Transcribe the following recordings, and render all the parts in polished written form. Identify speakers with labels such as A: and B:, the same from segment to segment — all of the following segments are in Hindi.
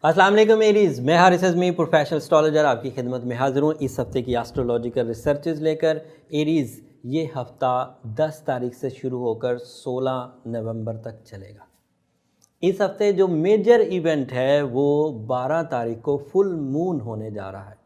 A: अस्सलाम वालेकुम एरीज़, मैं हारिस अज़मी प्रोफेशनल एस्ट्रोलॉजर आपकी खिदमत में हाज़िर हूँ इस हफ़्ते की एस्ट्रोलॉजिकल रिसर्चेज़ लेकर। एरीज़, ये हफ़्ता 10 तारीख से शुरू होकर 16 नवंबर तक चलेगा। इस हफ़्ते जो मेजर इवेंट है वो 12 तारीख को फुल मून होने जा रहा है।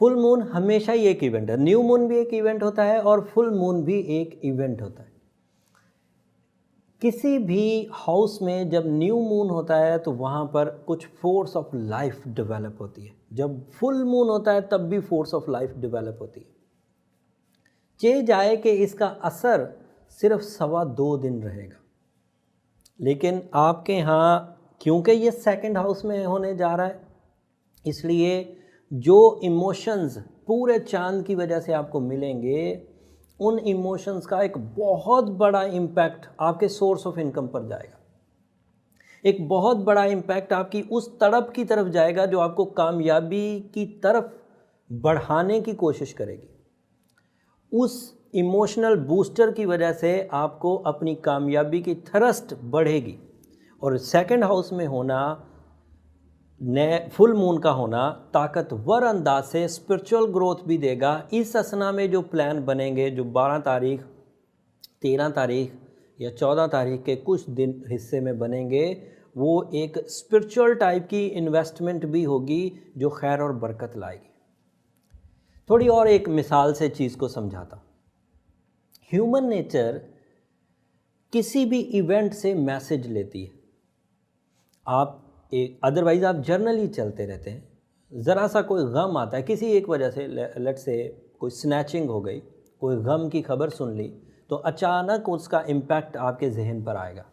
A: फुल मून हमेशा ही एक इवेंट है, न्यू मून भी एक इवेंट होता है और फुल मून भी एक इवेंट होता है। किसी भी हाउस में जब न्यू मून होता है तो वहाँ पर कुछ फोर्स ऑफ लाइफ डेवलप होती है। जब फुल मून होता है तब भी फोर्स ऑफ लाइफ डेवलप होती है। चेंज आए कि इसका असर सिर्फ 2.25 दिन रहेगा, लेकिन आपके यहाँ क्योंकि ये सेकंड हाउस में होने जा रहा है, इसलिए जो इमोशंस पूरे चांद की वजह से आपको मिलेंगे, उन इमोशंस का एक बहुत बड़ा इम्पैक्ट आपके सोर्स ऑफ इनकम पर जाएगा। एक बहुत बड़ा इम्पैक्ट आपकी उस तड़प की तरफ जाएगा जो आपको कामयाबी की तरफ बढ़ाने की कोशिश करेगी। उस इमोशनल बूस्टर की वजह से आपको अपनी कामयाबी की थ्रस्ट बढ़ेगी। और सेकंड हाउस में होना, नए फुल मून का होना ताकतवर अंदाज से स्पिरिचुअल ग्रोथ भी देगा। इस असना में जो प्लान बनेंगे, जो 12 तारीख, 13 तारीख या 14 तारीख के कुछ दिन हिस्से में बनेंगे, वो एक स्पिरिचुअल टाइप की इन्वेस्टमेंट भी होगी जो खैर और बरकत लाएगी। थोड़ी और एक मिसाल से चीज़ को समझाता हूँ। ह्यूमन नेचर किसी भी इवेंट से मैसेज लेती है। आप अदरवाइज़ आप जर्नली चलते रहते हैं, ज़रा सा कोई गम आता है किसी एक वजह से, लेट से कोई स्नैचिंग हो गई, कोई गम की खबर सुन ली, तो अचानक उसका इम्पैक्ट आपके जहन पर आएगा।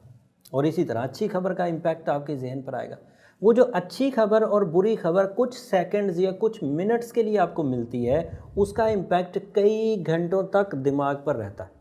A: और इसी तरह अच्छी खबर का इम्पैक्ट आपके जहन पर आएगा। वो जो अच्छी खबर और बुरी खबर कुछ सेकंड्स या कुछ मिनट्स के लिए आपको मिलती है, उसका इम्पैक्ट कई घंटों तक दिमाग पर रहता है।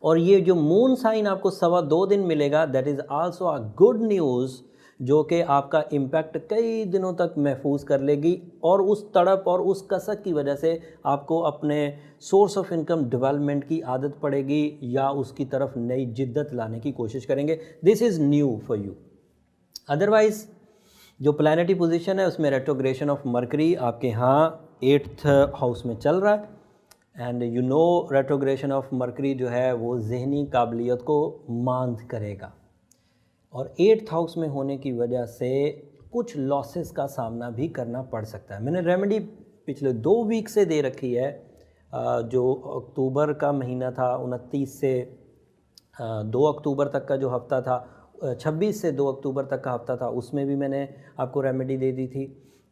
A: और ये जो मून साइन आपको 2.25 दिन मिलेगा, that is also a good news, जो कि आपका इम्पैक्ट कई दिनों तक महफूज कर लेगी। और उस तड़प और उस कसक की वजह से आपको अपने सोर्स ऑफ इनकम डेवलपमेंट की आदत पड़ेगी या उसकी तरफ नई जिद्दत लाने की कोशिश करेंगे। This is new for you. Otherwise जो प्लैनेटरी पोजीशन है उसमें रेट्रोग्रेशन ऑफ मरकरी आपके यहाँ 8th हाउस में चल रहा है। And you know retrogression of mercury जो है वो जहनी काबिलियत को मांद करेगा, और 8th हाउस में होने की वजह से कुछ लॉसेस का सामना भी करना पड़ सकता है। मैंने रेमेडी पिछले 2 वीक से दे रखी है। जो अक्टूबर का महीना था 29 से 2 अक्टूबर तक का जो हफ़्ता था, 26 से 2 अक्टूबर तक का हफ़्ता था, उसमें भी मैंने आपको रेमेडी दे दी थी।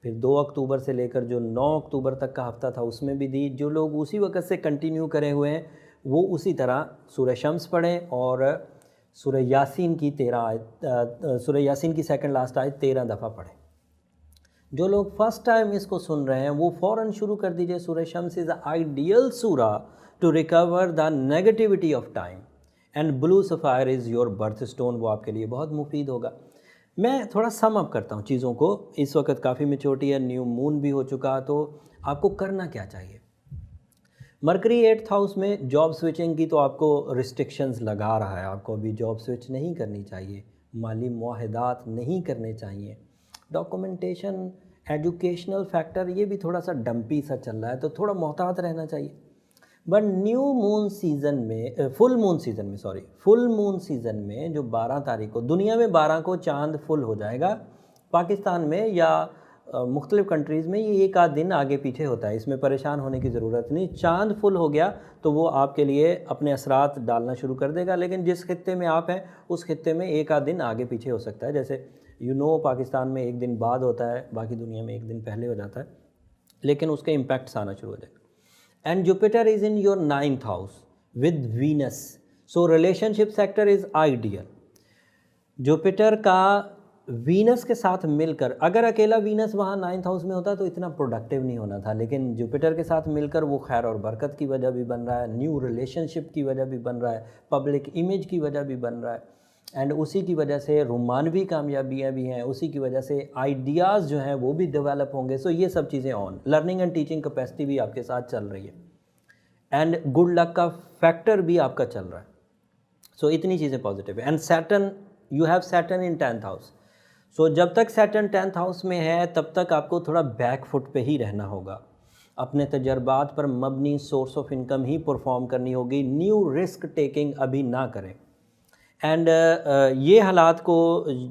A: फिर 2 अक्टूबर से लेकर जो 9 अक्टूबर तक का हफ़्ता था उसमें भी दी। जो लोग उसी वक्त से कंटिन्यू करे हुए हैं वो उसी तरह सूरह शम्स पढ़ें और सूरह यासीन की 13 आयत, सूरह यासीन की सेकंड लास्ट आयत 13 दफ़ा पढ़ें। जो लोग फर्स्ट टाइम इसको सुन रहे हैं वो फ़ौरन शुरू कर दीजिए। सूरह शम्स इज़ द आइडियल सूरा to recover the negativity of time, and blue sapphire is your birthstone, वो आपके लिए बहुत मुफीद होगा। मैं थोड़ा सम अप करता हूँ चीज़ों को। इस वक्त काफ़ी मैच्योरिटी है, न्यू मून भी हो चुका, तो आपको करना क्या चाहिए। मरकरी 8th हाउस में जॉब स्विचिंग की तो आपको रिस्ट्रिक्शंस लगा रहा है। आपको अभी जॉब स्विच नहीं करनी चाहिए, माली मुआहदात नहीं करने चाहिए, डॉक्यूमेंटेशन, एजुकेशनल फैक्टर ये भी थोड़ा सा डंपी सा चल रहा है, तो थोड़ा मोहतात रहना चाहिए। बट न्यू मून सीज़न में, फुल मून सीज़न में जो 12 तारीख को, दुनिया में 12 को चांद फुल हो जाएगा। पाकिस्तान में या मुख्तलिफ़ कंट्रीज़ में ये एक आध दिन आगे पीछे होता है, इसमें परेशान होने की ज़रूरत नहीं। चांद फुल हो गया तो वो आपके लिए अपने असरात डालना शुरू कर देगा, लेकिन जिस खित्ते में आप हैं उस खित्ते में एक आध दिन आगे पीछे हो सकता है। जैसे पाकिस्तान में एक दिन बाद होता है, बाकी दुनिया में एक दिन पहले हो जाता है, लेकिन उसके इम्पैक्ट्स आना शुरू हो जाएगा। And Jupiter is in your 9th house with Venus, so relationship sector is ideal. Jupiter का वीनस के साथ मिलकर, अगर अकेला वीनस वहाँ 9th हाउस में होता तो इतना प्रोडक्टिव नहीं होना था, लेकिन जुपिटर के साथ मिलकर वो खैर और बरकत की वजह भी बन रहा है, न्यू रिलेशनशिप की वजह भी बन रहा है, पब्लिक इमेज की वजह भी बन रहा है, एंड उसी की वजह से रोमानवी कामयाबियाँ भी हैं, उसी की वजह से आइडियाज़ जो हैं वो भी डेवलप होंगे। सो ये सब चीज़ें on, learning and teaching capacity भी आपके साथ चल रही है, एंड गुड लक का फैक्टर भी आपका चल रहा है। सो इतनी चीज़ें पॉजिटिव है। And Saturn, you have Saturn in 10th house, so जब तक सैटर्न 10th हाउस में है तब तक आपको थोड़ा बैक फुट पे ही रहना होगा। अपने तजर्बात पर मबनी सोर्स ऑफ इनकम ही परफॉर्म करनी होगी। न्यू रिस्क टेकिंग अभी ना करें। एंड ये हालात को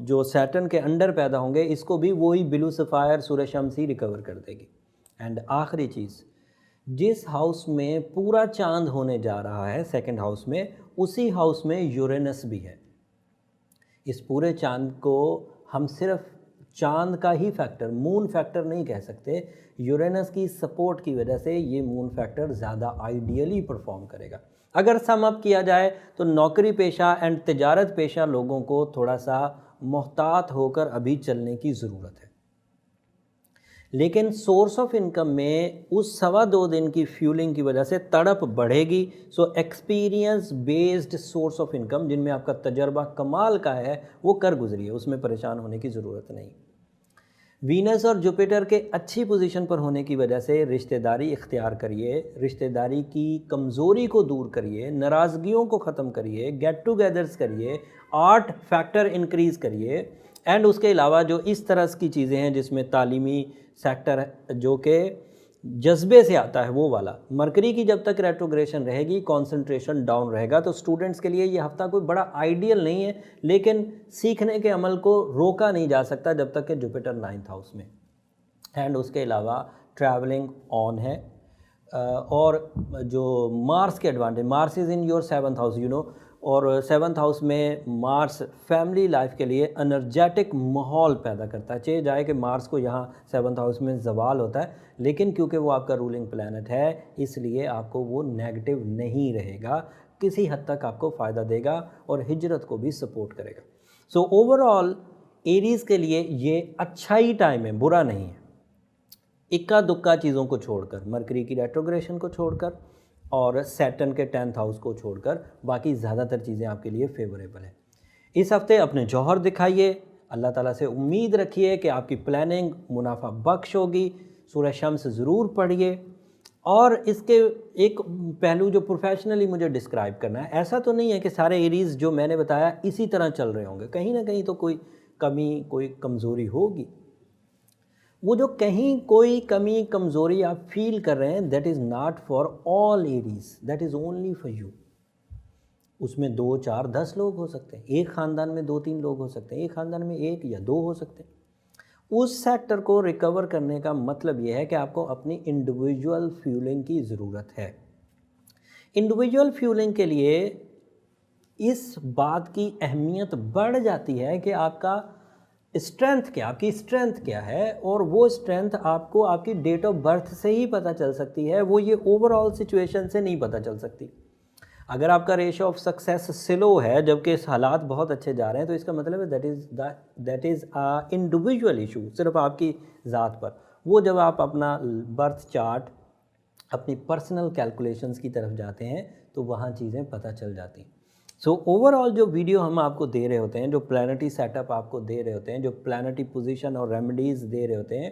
A: जो सैटर्न के अंडर पैदा होंगे इसको भी वही बिलू सफ़ायर सूरज शम्स ही रिकवर कर देगी। एंड आखिरी चीज़, जिस हाउस में पूरा चांद होने जा रहा है सेकंड हाउस में, उसी हाउस में यूरेनस भी है। इस पूरे चांद को हम सिर्फ चांद का ही फैक्टर, मून फैक्टर नहीं कह सकते। यूरेनस की सपोर्ट की वजह से ये मून फैक्टर ज़्यादा आइडियली परफॉर्म करेगा। अगर सम अप किया जाए तो नौकरी पेशा एंड तिजारत पेशा लोगों को थोड़ा सा मोहतात होकर अभी चलने की ज़रूरत है। लेकिन सोर्स ऑफ इनकम में उस 2.25 दिन की फ्यूलिंग की वजह से तड़प बढ़ेगी। So experience based source of income जिनमें आपका तजर्बा कमाल का है वो कर गुजरिए, उसमें परेशान होने की ज़रूरत नहीं। वीनस और जुपिटर के अच्छी पोजीशन पर होने की वजह से रिश्तेदारी इख्तियार करिए, रिश्तेदारी की कमज़ोरी को दूर करिए, नाराज़गियों को ख़त्म करिए, गेट टुगेदर्स करिए, आर्ट फैक्टर इंक्रीज़ करिए। एंड उसके अलावा जो इस तरह की चीज़ें हैं जिसमें तालीमी सेक्टर जो कि जज्बे से आता है वो वाला, मरकरी की जब तक रेट्रोग्रेशन रहेगी कंसंट्रेशन डाउन रहेगा। तो स्टूडेंट्स के लिए ये हफ्ता कोई बड़ा आइडियल नहीं है, लेकिन सीखने के अमल को रोका नहीं जा सकता जब तक कि जुपिटर 9th हाउस में। एंड उसके अलावा ट्रैवलिंग ऑन है। और जो मार्स के advantage, Mars is in your 7th house you know, और 7th हाउस में मार्स फैमिली लाइफ के लिए एनर्जेटिक माहौल पैदा करता है। चाहे जाए कि मार्स को यहाँ 7th हाउस में जवाल होता है, लेकिन क्योंकि वो आपका रूलिंग प्लैनेट है इसलिए आपको वो नेगेटिव नहीं रहेगा, किसी हद तक आपको फ़ायदा देगा और हिजरत को भी सपोर्ट करेगा। सो ओवरऑल एरीज़ के लिए ये अच्छा ही टाइम है, बुरा नहीं है। इक्का दुक्का चीज़ों को छोड़कर, मरकरी की रेट्रोग्रेशन को छोड़कर और सैटर्न के 10th हाउस को छोड़कर बाकी ज़्यादातर चीज़ें आपके लिए फेवरेबल हैं। इस हफ्ते अपने जौहर दिखाइए, अल्लाह ताला से उम्मीद रखिए कि आपकी प्लानिंग मुनाफा बख्श होगी। सूरज शम्स ज़रूर पढ़िए। और इसके एक पहलू जो प्रोफेशनली मुझे डिस्क्राइब करना है, ऐसा तो नहीं है कि सारे एरीज़ जो मैंने बताया इसी तरह चल रहे होंगे, कहीं ना कहीं तो कोई कमी, कोई कमज़ोरी होगी। वो जो कहीं कोई कमी कमज़ोरी आप फील कर रहे हैं, that is not for all Aries, that is only for you. उसमें 2, 4, 10 लोग हो सकते हैं, एक ख़ानदान में 2-3 लोग हो सकते हैं, एक ख़ानदान में 1 या 2 हो सकते हैं। उस सेक्टर को रिकवर करने का मतलब ये है कि आपको अपनी इंडिविजुअल फ्यूलिंग की ज़रूरत है। इंडिविजुअल फ्यूलिंग के लिए इस बात की अहमियत बढ़ जाती है कि आपका स्ट्रेंथ क्या, आपकी स्ट्रेंथ क्या है, और वो स्ट्रेंथ आपको आपकी डेट ऑफ बर्थ से ही पता चल सकती है, वो ये ओवरऑल सिचुएशन से नहीं पता चल सकती। अगर आपका रेशो ऑफ सक्सेस स्लो है जबकि हालात बहुत अच्छे जा रहे हैं, तो इसका मतलब है दैट इज़ इंडिविजुअल इशू, सिर्फ आपकी ज़ात पर। वो जब आप अपना बर्थ चार्ट, अपनी पर्सनल कैलकुलेशंस की तरफ जाते हैं तो वहाँ चीज़ें पता चल जाती हैं। सो ओवरऑल जो वीडियो हम आपको दे रहे होते हैं, जो प्लानिटरी सेटअप आपको दे रहे होते हैं, जो प्लानिटरी पोजीशन और रेमेडीज़ दे रहे होते हैं,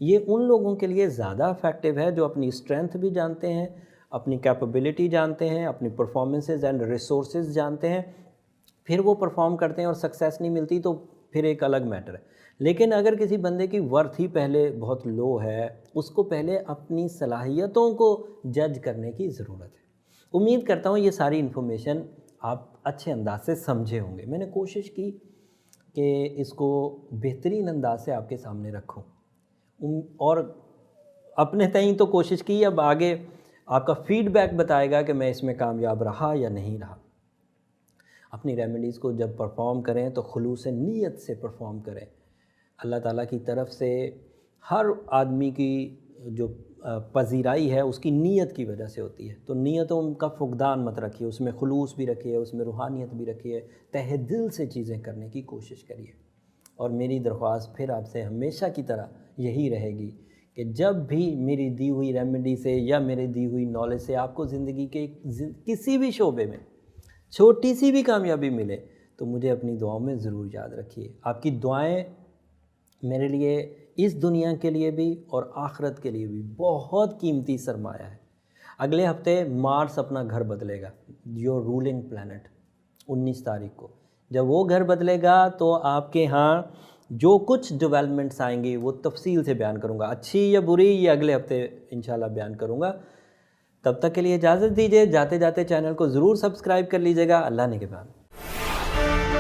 A: ये उन लोगों के लिए ज़्यादा इफेक्टिव है जो अपनी स्ट्रेंथ भी जानते हैं, अपनी कैपेबिलिटी जानते हैं, अपनी परफॉर्मेंसेज एंड रिसोर्सेज जानते हैं। फिर वो परफॉर्म करते हैं और सक्सेस नहीं मिलती तो फिर एक अलग मैटर है। लेकिन अगर किसी बंदे की वर्थ ही पहले बहुत लो है, उसको पहले अपनी सलाहियतों को जज करने की ज़रूरत है। उम्मीद करता हूँ ये सारी इन्फॉर्मेशन आप अच्छे अंदाज से समझे होंगे। मैंने कोशिश की कि इसको बेहतरीन अंदाज से आपके सामने रखूं और अपने तईं तो कोशिश की, अब आगे आपका फीडबैक बताएगा कि मैं इसमें कामयाब रहा या नहीं रहा। अपनी रेमेडीज़ को जब परफॉर्म करें तो खुलूस नीयत से परफॉर्म करें। अल्लाह ताला की तरफ से हर आदमी की जो पजीराई है उसकी नीयत की वजह से होती है, तो नीयतों का फुकदान मत रखिए, उसमें खुलूस भी रखिए, उसमें रूहानियत भी रखिए, तहे दिल से चीज़ें करने की कोशिश करिए। और मेरी दरख्वास्त फिर आपसे हमेशा की तरह यही रहेगी कि जब भी मेरी दी हुई रेमेडी से या मेरी दी हुई नॉलेज से आपको ज़िंदगी के किसी भी शोबे में छोटी सी भी कामयाबी मिले तो मुझे अपनी दुआओं में ज़रूर याद रखिए। आपकी दुआएं मेरे लिए इस दुनिया के लिए भी और आखिरत के लिए भी बहुत कीमती सरमाया है। अगले हफ्ते मार्स अपना घर बदलेगा, योर रूलिंग प्लैनेट, 19 तारीख को। जब वो घर बदलेगा तो आपके यहाँ जो कुछ डेवलपमेंट्स आएंगी वो तफसील से बयान करूँगा, अच्छी या बुरी ये अगले हफ्ते इंशाल्लाह बयान करूँगा। तब तक के लिए इजाज़त दीजिए, जाते जाते चैनल को ज़रूर सब्सक्राइब कर लीजिएगा। अल्लाह ने के बाद।